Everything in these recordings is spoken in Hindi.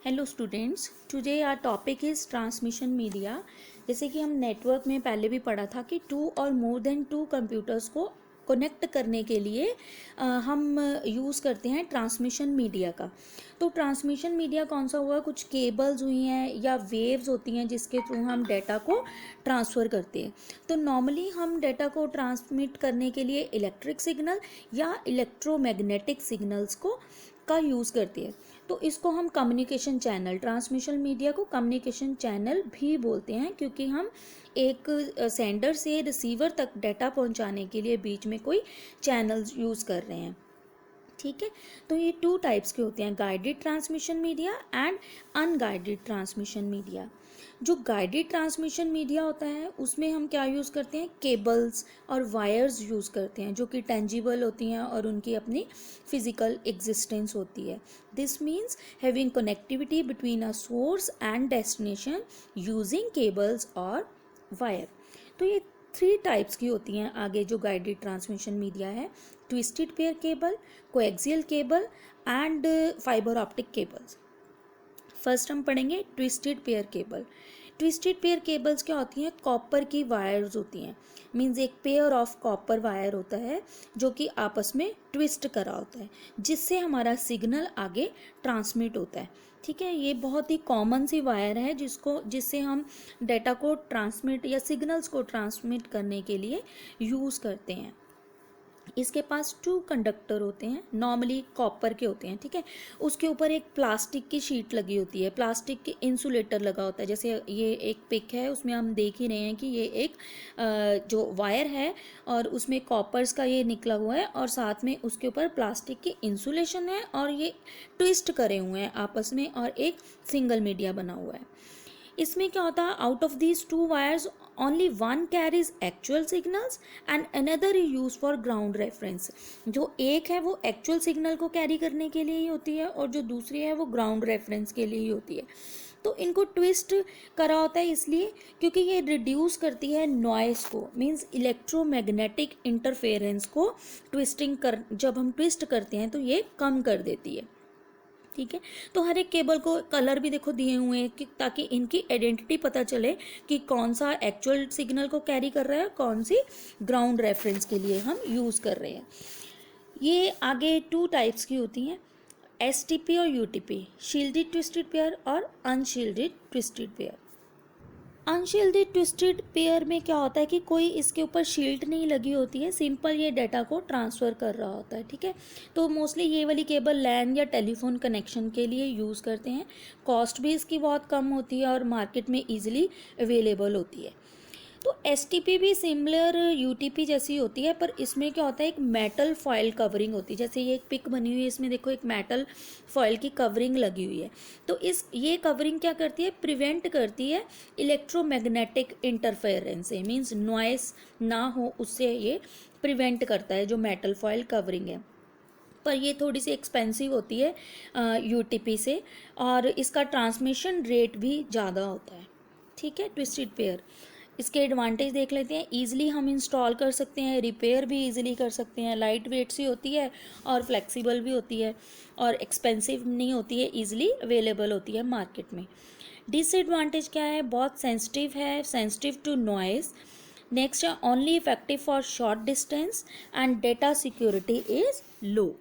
Hello students, today our topic is transmission media. जैसे कि हम नेटवर्क में पहले भी पढ़ा था कि टू और मोर देन टू कंप्यूटर्स को कनेक्ट करने के लिए हम यूज़ करते हैं ट्रांसमिशन मीडिया का। तो ट्रांसमिशन मीडिया कौन सा हुआ? कुछ केबल्स हुई हैं या वेव्स होती हैं जिसके थ्रू हम डाटा को ट्रांसफ़र करते हैं। तो नॉर्मली हम डाटा को ट्रांसमिट करने के लिए इलेक्ट्रिक सिग्नल या इलेक्ट्रोमैग्नेटिक सिग्नल्स को का यूज़ करते हैं। तो इसको हम कम्युनिकेशन चैनल, ट्रांसमिशन मीडिया को कम्युनिकेशन चैनल भी बोलते हैं, क्योंकि हम एक सेंडर से रिसीवर तक डाटा पहुंचाने के लिए बीच में कोई चैनल यूज़ कर रहे हैं। ठीक है, तो ये टू टाइप्स के होते हैं, guided transmission media and unguided transmission media. जो गाइडेड ट्रांसमिशन मीडिया होता है उसमें हम क्या यूज़ करते हैं? केबल्स और वायर्स यूज़ करते हैं जो कि टेंजिबल होती हैं और उनकी अपनी फिजिकल एग्जिस्टेंस होती है। This means having connectivity between a source and destination using cables और वायर। तो ये थ्री टाइप्स की होती हैं आगे जो गाइडेड ट्रांसमिशन मीडिया है: twisted pair cable, coaxial cable and fibre optic cables. First हम पढ़ेंगे twisted pair cable. Twisted pair cables क्या होती हैं? कॉपर की वायर्स होती हैं। मीन्स एक पेयर ऑफ कॉपर वायर होता है जो कि आपस में ट्विस्ट करा होता है, जिससे हमारा सिग्नल आगे ट्रांसमिट होता है। ठीक है, ये बहुत ही कॉमन सी वायर है जिससे हम डाटा को ट्रांसमिट या सिग्नल्स को ट्रांसमिट करने के लिए यूज़ करते हैं। इसके पास टू कंडक्टर होते हैं, नॉर्मली कॉपर के होते हैं। ठीक है, उसके ऊपर एक प्लास्टिक की शीट लगी होती है, प्लास्टिक के इंसुलेटर लगा होता है। जैसे ये एक पिक है, उसमें हम देख ही रहे हैं कि ये एक जो वायर है और उसमें कॉपर्स का ये निकला हुआ है और साथ में उसके ऊपर प्लास्टिक की इंसुलेशन है और ये ट्विस्ट करे हुए हैं आपस में और एक सिंगल मीडिया बना हुआ है। इसमें क्या होता है? Out of these two wires only one carries actual signals and another is use for ground reference. जो एक है वो एक्चुअल सिग्नल को कैरी करने के लिए ही होती है और जो दूसरी है वो ग्राउंड रेफरेंस के लिए ही होती है। तो इनको ट्विस्ट करा होता है इसलिए क्योंकि ये रिड्यूस करती है नॉइस को, मींस इलेक्ट्रोमैग्नेटिक इंटरफेरेंस को। जब हम ट्विस्ट करते हैं तो ये कम कर देती है। ठीक है, तो हर एक केबल को कलर भी देखो दिए हुए हैं कि ताकि इनकी आइडेंटिटी पता चले कि कौन सा एक्चुअल सिग्नल को कैरी कर रहा है, कौन सी ग्राउंड रेफरेंस के लिए हम यूज़ कर रहे हैं। ये आगे टू टाइप्स की होती हैं, एसटीपी और यूटीपी, शील्डेड ट्विस्टेड पेयर और unshielded twisted pair. Unshielded twisted pair में क्या होता है कि कोई इसके ऊपर शील्ड नहीं लगी होती है, सिंपल ये डाटा को ट्रांसफ़र कर रहा होता है। ठीक है, तो मोस्टली ये वाली केबल लैन या टेलीफोन कनेक्शन के लिए यूज़ करते हैं। कॉस्ट भी इसकी बहुत कम होती है और मार्केट में ईजिली अवेलेबल होती है। तो एसटीपी भी सिमिलर यूटीपी जैसी होती है, पर इसमें क्या होता है, एक मेटल फॉयल कवरिंग होती है। जैसे ये एक पिक बनी हुई है, इसमें देखो एक मेटल फॉयल की कवरिंग लगी हुई है। तो ये कवरिंग क्या करती है? प्रिवेंट करती है इलेक्ट्रोमैग्नेटिक इंटरफेरेंस से, मीन्स नॉइस ना हो उससे ये प्रिवेंट करता है जो मेटल फॉयल कवरिंग है। पर ये थोड़ी सी एक्सपेंसिव होती है यूटीपी से और इसका ट्रांसमिशन रेट भी ज़्यादा होता है। ठीक है, ट्विस्टेड पेयर। इसके एडवांटेज देख लेते हैं। ईजिली हम इंस्टॉल कर सकते हैं, रिपेयर भी ईजिली कर सकते हैं, लाइट वेट सी होती है और फ्लेक्सिबल भी होती है और एक्सपेंसिव नहीं होती है, ईजिली अवेलेबल होती है मार्केट में। डिसएडवांटेज क्या है? बहुत सेंसिटिव है, सेंसिटिव टू नॉइस। नेक्स्ट है only effective for short distance and data security is low.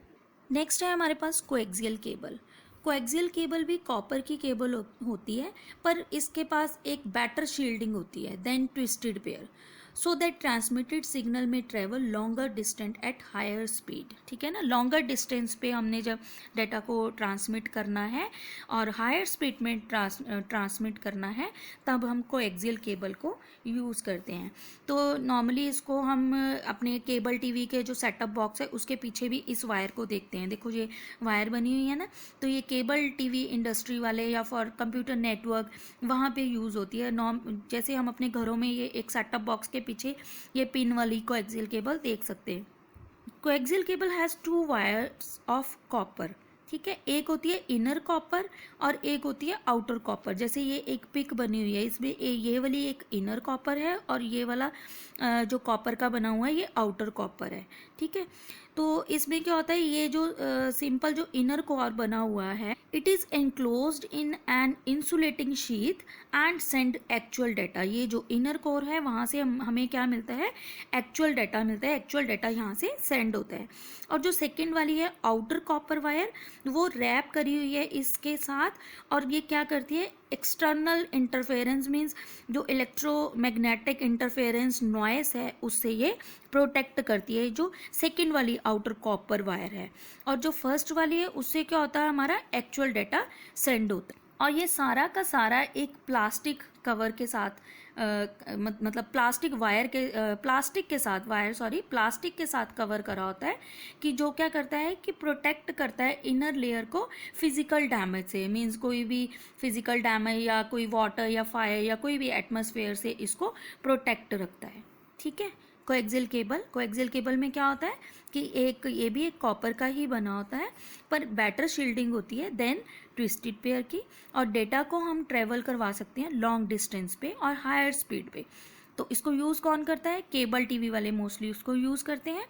Next है हमारे पास कोएक्सियल केबल। कोएक्सियल केबल भी कॉपर की केबल होती है, पर इसके पास एक बेटर शील्डिंग होती है then twisted pair, so that transmitted signal में travel longer distant at higher speed. ठीक है ना, लॉन्गर डिस्टेंस पे हमने जब डाटा को ट्रांसमिट करना है और हायर स्पीड में ट्रांसमिट करना है तब हम कोएक्सियल केबल को यूज़ करते हैं। तो नॉर्मली इसको हम अपने केबल टीवी के जो सेटअप बॉक्स है उसके पीछे भी इस वायर को देखते हैं। देखो ये वायर बनी हुई है ना, तो ये केबल टीवी इंडस्ट्री वाले या फॉर कंप्यूटर नेटवर्क वहाँ पे यूज़ होती है। जैसे हम अपने घरों में ये एक सेटअप बॉक्स के पीछे ये पिन वाली कोएक्सियल केबल देख सकते हैं। Coaxial cable has to wires of copper. ठीक है, एक होती है इनर कॉपर और एक होती है आउटर कॉपर। जैसे ये एक पिक बनी हुई है, इसमें ये वाली एक इनर कॉपर है और ये वाला जो कॉपर का बना हुआ है ये आउटर कॉपर है। ठीक है, तो इसमें क्या होता है, ये जो सिंपल जो इनर कोर बना हुआ है, it is enclosed in an insulating sheath and send actual data. ये जो इनर कोर है वहाँ से हमें क्या मिलता है, एक्चुअल डाटा मिलता है, एक्चुअल डाटा यहाँ से सेंड होता है। और जो सेकेंड वाली है आउटर कॉपर वायर, वो रैप करी हुई है इसके साथ, और ये क्या करती है, एक्सटर्नल इंटरफेरेंस मीन्स जो इलेक्ट्रोमैग्नेटिक इंटरफेरेंस नॉइस है उससे ये प्रोटेक्ट करती है, जो सेकेंड वाली आउटर कॉपर वायर है। और जो फर्स्ट वाली है उससे क्या होता है, हमारा एक्चुअल डाटा सेंड होता है। और ये सारा का सारा एक प्लास्टिक कवर के साथ मतलब प्लास्टिक के साथ कवर करा होता है, कि जो क्या करता है कि प्रोटेक्ट करता है इनर लेयर को फिजिकल डैमेज से, मींस कोई भी फिजिकल डैमेज या कोई वाटर या फायर या कोई भी एटमॉस्फेयर से इसको प्रोटेक्ट रखता है। ठीक है। कोएक्सियल केबल में क्या होता है कि ये भी एक कॉपर का ही बना होता है, पर बेटर शील्डिंग होती है देन ट्विस्टेड पेयर की, और डेटा को हम ट्रेवल करवा सकते हैं लॉन्ग डिस्टेंस पे और हायर स्पीड पे। तो इसको यूज़ कौन करता है, केबल टीवी वाले मोस्टली उसको यूज़ करते हैं।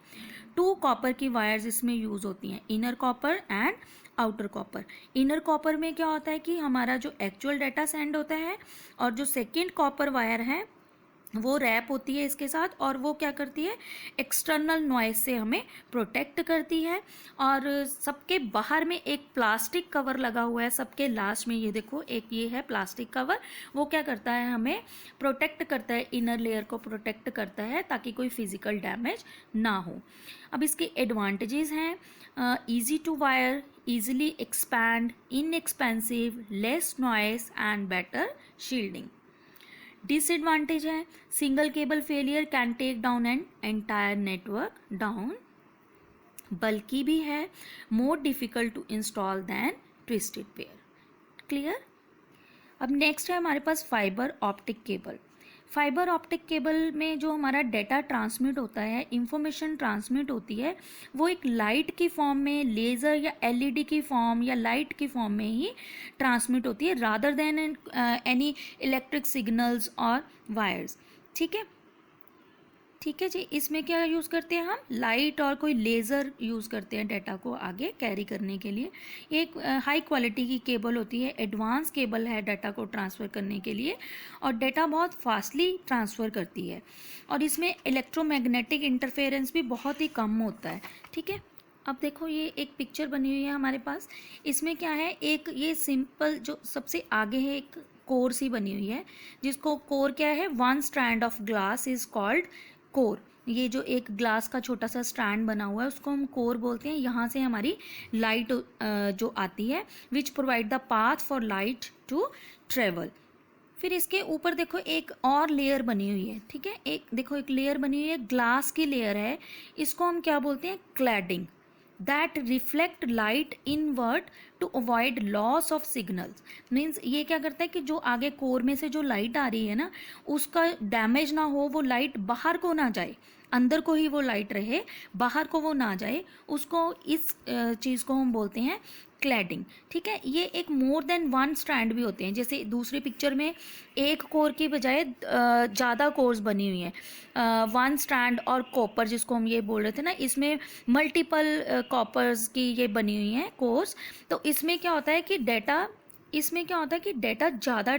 2 कॉपर की वायर्स इसमें यूज़ होती हैं, inner copper and outer copper. Inner copper में क्या होता है कि हमारा जो एक्चुअल डाटा सेंड होता है, और जो सेकेंड कॉपर वायर है वो रैप होती है इसके साथ, और वो क्या करती है, एक्सटर्नल नॉइस से हमें प्रोटेक्ट करती है। और सबके बाहर में एक प्लास्टिक कवर लगा हुआ है, सबके लास्ट में ये देखो एक ये है प्लास्टिक कवर, वो क्या करता है, हमें प्रोटेक्ट करता है, इनर लेयर को प्रोटेक्ट करता है ताकि कोई फिजिकल डैमेज ना हो। अब इसके एडवांटेजेस हैं, easy to wire, easily expand, inexpensive, less noise and better shielding. Disadvantage है, single cable failure can take down an entire network down, बल्कि भी है, more difficult to install then twisted pair. Clear. अब नेक्स्ट है हमारे पास fibre optic cable. Fibre optic cable में जो हमारा डेटा ट्रांसमिट होता है, इंफॉर्मेशन ट्रांसमिट होती है, वो एक लाइट की फॉर्म में, लेज़र या एलईडी की फॉर्म या लाइट की फॉर्म में ही ट्रांसमिट होती है, rather than any electric signals और वायर्स। ठीक है जी। इसमें क्या यूज़ करते हैं हम, लाइट और कोई लेज़र यूज़ करते हैं डेटा को आगे कैरी करने के लिए। ये एक हाई क्वालिटी की केबल होती है, एडवांस केबल है डेटा को ट्रांसफ़र करने के लिए, और डेटा बहुत फास्टली ट्रांसफ़र करती है, और इसमें इलेक्ट्रोमैग्नेटिक इंटरफेरेंस भी बहुत ही कम होता है। ठीक है। अब देखो ये एक पिक्चर बनी हुई है हमारे पास, इसमें क्या है, एक ये सिंपल जो सबसे आगे है एक कोर सी बनी हुई है, जिसको कोर क्या है, 1 strand of glass is called core. ये जो एक ग्लास का छोटा सा स्टैंड बना हुआ है उसको हम कोर बोलते हैं। यहाँ से हमारी लाइट जो आती है, which provide the path for light to travel. फिर इसके ऊपर देखो एक और लेयर बनी हुई है। ठीक है, एक देखो एक लेयर बनी हुई है, ग्लास की लेयर है, इसको हम क्या बोलते हैं, cladding, that reflect light invert to avoid loss of signals. Means ये क्या करता है कि जो आगे कोर में से जो लाइट आ रही है ना, उसका डैमेज ना हो, वो लाइट बाहर को ना जाए, अंदर को ही वो लाइट रहे, बाहर को वो ना जाए, उसको इस चीज़ को हम बोलते हैं क्लैडिंग। ठीक है। ये एक मोर देन 1 स्ट्रैंड भी होते हैं, जैसे दूसरी पिक्चर में एक कोर की बजाय ज़्यादा कोर्स बनी हुई हैं, 1 स्ट्रैंड और कॉपर जिसको हम ये बोल रहे थे ना, इसमें मल्टीपल कॉपर्स की ये बनी हुई हैं कोर्स। तो इसमें क्या होता है कि डेटा ज़्यादा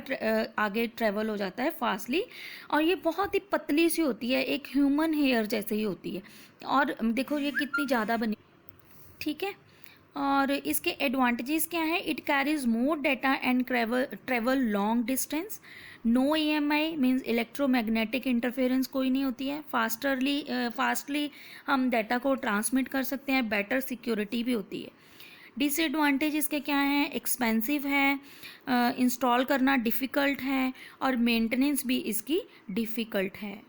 आगे ट्रेवल हो जाता है फास्टली, और ये बहुत ही पतली सी होती है, एक ह्यूमन हेयर जैसे ही होती है, और देखो ये कितनी ज़्यादा बनी। ठीक है। और इसके एडवांटेजेस क्या है, it carries more data and travel long distance, no EMI means electromagnetic interference कोई नहीं होती है, फास्टली हम डेटा को ट्रांसमिट कर सकते हैं, बेटर सिक्योरिटी भी होती है। डिसएडवांटेज इसके क्या हैं, एक्सपेंसिव है, इंस्टॉल करना डिफ़िकल्ट है, और मेंटेनेंस भी इसकी डिफ़िकल्ट है।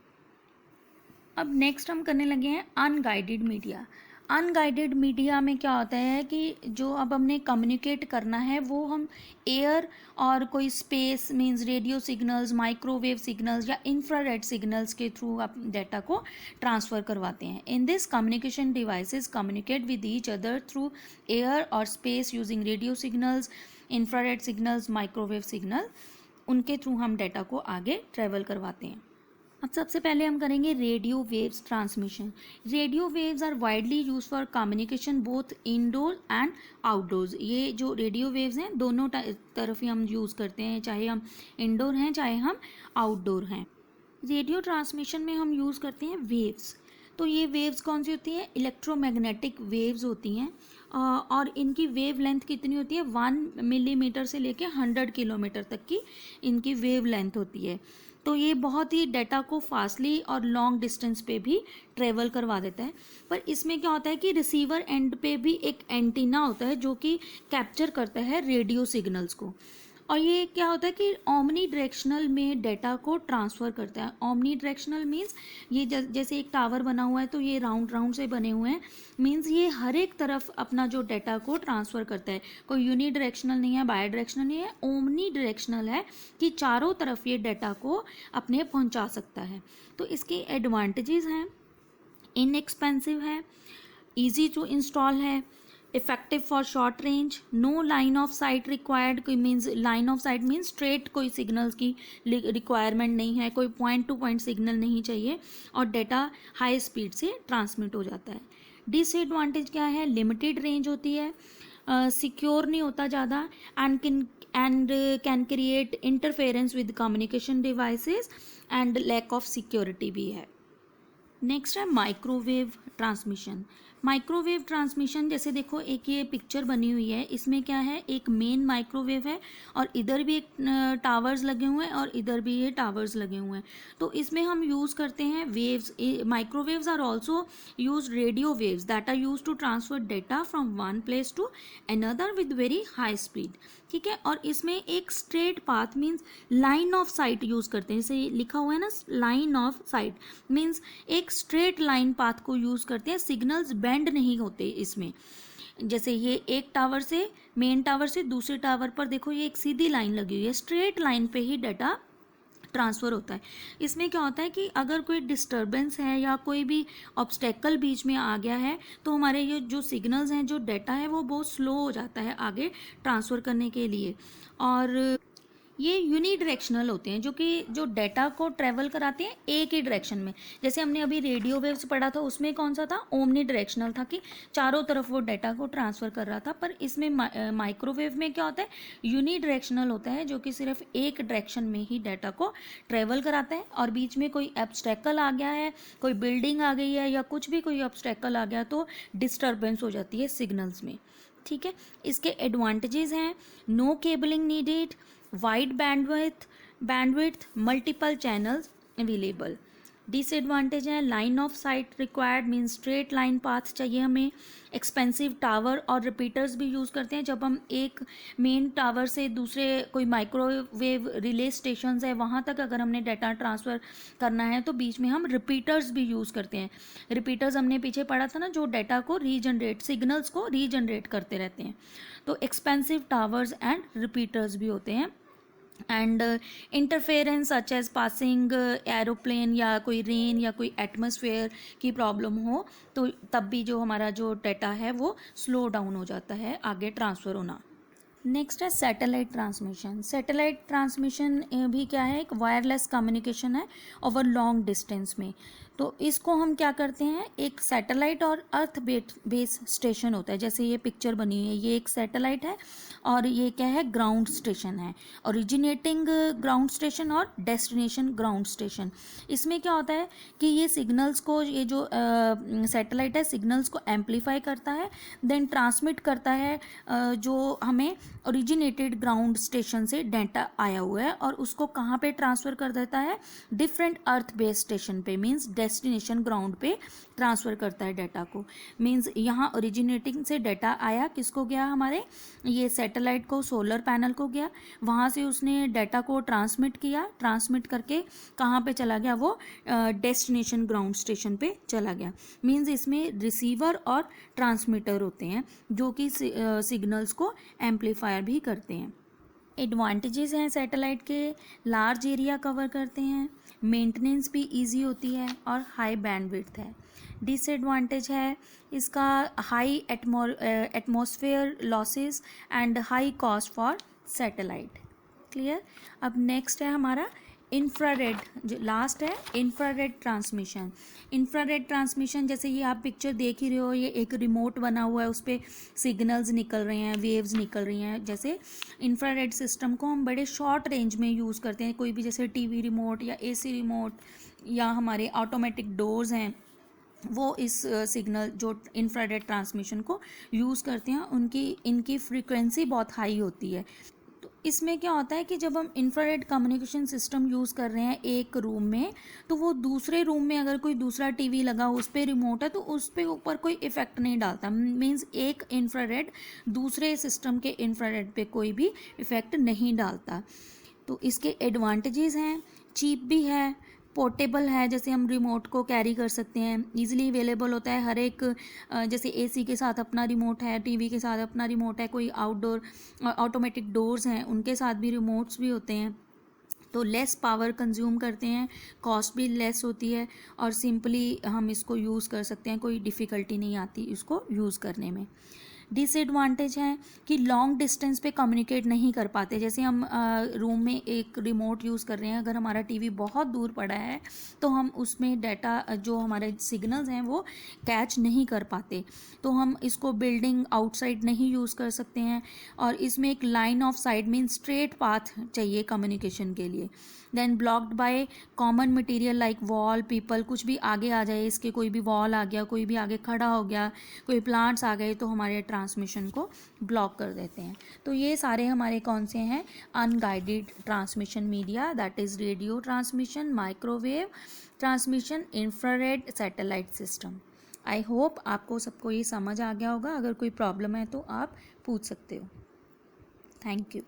अब नेक्स्ट हम करने लगे हैं अनगाइडेड मीडिया। अनगाइडेड मीडिया में क्या होता है कि जो अब हमने कम्युनिकेट करना है वो हम एयर और कोई space means radio signals, microwave signals या इंफ्रारेड सिग्नल्स के थ्रू आप डेटा को ट्रांसफ़र करवाते हैं। In this communication devices communicate with each other through air और space using radio signals, infrared signals, microwave signal, उनके थ्रू हम डेटा को आगे ट्रेवल करवाते हैं। अब सबसे पहले हम करेंगे radio waves transmission. Radio waves are widely use for communication both indoor and outdoors. ये जो रेडियो वेव्स हैं दोनों तरफ ही हम यूज़ करते हैं, चाहे हम इंडोर हैं चाहे हम आउटडोर हैं। रेडियो ट्रांसमिशन में हम यूज़ करते हैं वेव्स। तो ये वेव्स कौन सी होती हैं? इलेक्ट्रोमैग्नेटिक वेव्स होती हैं और इनकी वेव लेंथ कितनी होती है? 1 मिलीमीटर से लेके 100 किलोमीटर तक की इनकी वेव लेंथ होती है। तो ये बहुत ही डाटा को फास्टली और लॉन्ग डिस्टेंस पे भी ट्रेवल करवा देता है। पर इसमें क्या होता है कि रिसीवर एंड पे भी एक एंटीना होता है जो कि कैप्चर करता है रेडियो सिग्नल्स को, और ये क्या होता है कि ओमनी डायरेक्शनल में डाटा को ट्रांसफ़र करता है। ओमनी डायरेक्शनल मीन्स ये जैसे एक टावर बना हुआ है तो ये राउंड राउंड से बने हुए हैं, मीन्स ये हर एक तरफ अपना जो डाटा को ट्रांसफ़र करता है। कोई यूनी डायरेक्शनल नहीं है, बाई डायरेक्शनल नहीं है, ओमनी डायरेक्शनल है कि चारों तरफ ये डाटा को अपने पहुंचा सकता है। तो इसके एडवांटेजेस हैं, इनएक्सपेंसिव है, ईजी टू इंस्टॉल है, effective for short range, no line of sight required. कोई means line of sight means straight कोई सिग्नल्स की रिक्वायरमेंट नहीं है, कोई पॉइंट टू पॉइंट सिग्नल नहीं चाहिए और डाटा हाई स्पीड से ट्रांसमिट हो जाता है। डिसएडवांटेज क्या है? लिमिटेड रेंज होती है, सिक्योर नहीं होता ज़्यादा, and can create interference with communication devices and lack of security भी है। नेक्स्ट है माइक्रोवेव ट्रांसमिशन। माइक्रोवेव ट्रांसमिशन जैसे देखो एक ये पिक्चर बनी हुई है, इसमें क्या है, एक मेन माइक्रोवेव है और इधर भी एक टावर्स लगे हुए हैं और इधर भी ये टावर्स लगे हुए हैं। तो इसमें हम यूज़ करते हैं waves. Microwaves are also use radio waves that are use to transfer data from one place to another with very high speed. ठीक है, और इसमें एक straight path means line of sight use करते हैं। जैसे लिखा हुआ है ना, लाइन ऑफ साइट मीन्स एक स्ट्रेट लाइन पाथ को यूज़ करते हैं, सिग्नल्स बेंड नहीं होते इसमें। जैसे ये एक टावर से, मेन टावर से दूसरे टावर पर देखो ये एक सीधी लाइन लगी हुई है, स्ट्रेट लाइन पे ही डाटा ट्रांसफ़र होता है। इसमें क्या होता है कि अगर कोई डिस्टर्बेंस है या कोई भी ऑब्स्टेकल बीच में आ गया है तो हमारे ये जो सिग्नल्स हैं, जो डाटा है वो बहुत स्लो हो जाता है आगे ट्रांसफ़र करने के लिए। और ये यूनी डायरेक्शनल होते हैं, जो कि जो डाटा को ट्रेवल कराते हैं एक ही डायरेक्शन में। जैसे हमने अभी रेडियो वेव्स पढ़ा था, उसमें कौन सा था? ओमनी डायरेक्शनल था कि चारों तरफ वो डाटा को ट्रांसफ़र कर रहा था। पर इसमें माइक्रोवेव में क्या होता है? यूनी डायरेक्शनल होता है, जो कि सिर्फ एक डायरेक्शन में ही डाटा को ट्रेवल कराता है। और बीच में कोई ऑब्स्टेकल आ गया है, कोई बिल्डिंग आ गई है या कुछ भी कोई ऑब्स्टेकल आ गया तो डिस्टर्बेंस हो जाती है सिग्नल्स में। ठीक है, इसके एडवांटेजेस हैं, no cabling needed, wide bandwidth, multiple channels available. Disadvantage है, line of sight required means straight line path चाहिए हमें, एक्सपेंसिव टावर और रिपीटर्स भी यूज़ करते हैं। जब हम एक मेन टावर से दूसरे कोई माइक्रोवेव रिले स्टेशंस है वहाँ तक अगर हमने डाटा ट्रांसफ़र करना है तो बीच में हम रिपीटर्स भी यूज़ करते हैं। रिपीटर्स हमने पीछे पढ़ा था ना, जो डाटा को रीजनरेट, सिग्नल्स को रीजनरेट करते रहते हैं। तो एक्सपेंसिव टावर्स एंड रिपीटर्स भी होते हैं। And interference such as passing aeroplane या कोई रेन या कोई एटमॉस्फेयर की प्रॉब्लम हो तो तब भी जो हमारा जो डाटा है वो स्लो डाउन हो जाता है आगे ट्रांसफ़र होना। नेक्स्ट है सैटेलाइट ट्रांसमिशन। सैटेलाइट ट्रांसमिशन भी क्या है? एक वायरलेस कम्युनिकेशन है ओवर लॉन्ग डिस्टेंस में। तो इसको हम क्या करते हैं, एक सैटेलाइट और अर्थ बेस स्टेशन होता है। जैसे ये पिक्चर बनी हुई है, ये एक सैटेलाइट है और ये क्या है? ग्राउंड स्टेशन है। ओरिजिनेटिंग ग्राउंड स्टेशन और डेस्टिनेशन ग्राउंड स्टेशन। इसमें क्या होता है कि ये सिग्नल्स को, ये जो सैटेलाइट है सिग्नल्स को एम्पलीफाई करता है, देन ट्रांसमिट करता है जो हमें ओरिजिनेटेड ग्राउंड स्टेशन से डाटा आया हुआ है, और उसको कहाँ पे ट्रांसफ़र कर देता है? डिफरेंट अर्थ बेस स्टेशन पे, मीन्स डेस्टिनेशन ग्राउंड पे ट्रांसफ़र करता है डाटा को। मीन्स यहाँ ओरिजिनेटिंग से डाटा आया, किसको गया? हमारे ये सैटेलाइट को, सोलर पैनल को गया, वहाँ से उसने डाटा को ट्रांसमिट किया, ट्रांसमिट करके कहाँ पे चला गया? वो डेस्टिनेशन ग्राउंड स्टेशन पे चला गया। मीन्स इसमें रिसीवर और ट्रांसमीटर होते हैं जो कि सिग्नल्स को एम्पलीफायर भी करते हैं। एडवांटेजेस हैं सैटेलाइट के, लार्ज एरिया कवर करते हैं, मेंटेनेंस भी इजी होती है और हाई बैंडविड्थ है। डिसएडवांटेज है इसका high atmosphere losses and high cost for satellite. Clear. अब नेक्स्ट है हमारा इंफ्रारेड जो लास्ट है, इंफ्रारेड ट्रांसमिशन। इंफ्रारेड ट्रांसमिशन जैसे ये आप पिक्चर देख ही रहे हो, ये एक रिमोट बना हुआ है, उस पर सिग्नल्स निकल रहे हैं, वेव्स निकल रही हैं। जैसे इंफ्रारेड सिस्टम को हम बड़े शॉर्ट रेंज में यूज़ करते हैं, कोई भी जैसे टीवी रिमोट या एसी रिमोट या हमारे ऑटोमेटिक डोर्स हैं, वो इस सिग्नल जो इंफ्रारेड ट्रांसमिशन को यूज़ करते हैं, इनकी फ्रीक्वेंसी बहुत हाई होती है। तो इसमें क्या होता है कि जब हम इंफ्रारेड कम्युनिकेशन सिस्टम यूज़ कर रहे हैं एक रूम में, तो वो दूसरे रूम में अगर कोई दूसरा टीवी लगा उस पर रिमोट है तो उस पर ऊपर कोई इफ़ेक्ट नहीं डालता। मीन्स एक इंफ्रारेड दूसरे सिस्टम के इंफ्रारेड पे कोई भी इफ़ेक्ट नहीं डालता। तो इसके एडवांटेजेस हैं, चीप भी है, पोर्टेबल है, जैसे हम रिमोट को कैरी कर सकते हैं, इजीली अवेलेबल होता है हर एक, जैसे एसी के साथ अपना रिमोट है, टीवी के साथ अपना रिमोट है, कोई आउटडोर ऑटोमेटिक डोर्स हैं उनके साथ भी रिमोट्स भी होते हैं। तो लेस पावर कंज्यूम करते हैं, कॉस्ट भी लेस होती है और सिंपली हम इसको यूज़ कर सकते हैं, कोई डिफ़िकल्टी नहीं आती इसको यूज़ करने में। डिसएडवांटेज है कि लॉन्ग डिस्टेंस पे कम्युनिकेट नहीं कर पाते। जैसे हम रूम में एक रिमोट यूज़ कर रहे हैं, अगर हमारा टीवी बहुत दूर पड़ा है तो हम उसमें डाटा जो हमारे सिग्नल्स हैं वो कैच नहीं कर पाते, तो हम इसको बिल्डिंग आउटसाइड नहीं यूज़ कर सकते हैं। और इसमें एक line of sight mean straight path चाहिए कम्युनिकेशन के लिए। Then blocked by common material like wall, people, कुछ भी आगे आ जाए इसके, कोई भी वॉल आ गया, कोई भी आगे खड़ा हो गया, कोई प्लांट्स आ गए तो हमारे ट्रांसमिशन को ब्लॉक कर देते हैं। तो ये सारे हमारे कौन से हैं, unguided transmission media, that is radio transmission, microwave transmission, infrared, satellite system. I hope आपको सबको ये समझ आ गया होगा। अगर कोई प्रॉब्लम है तो आप पूछ सकते हो। Thank you.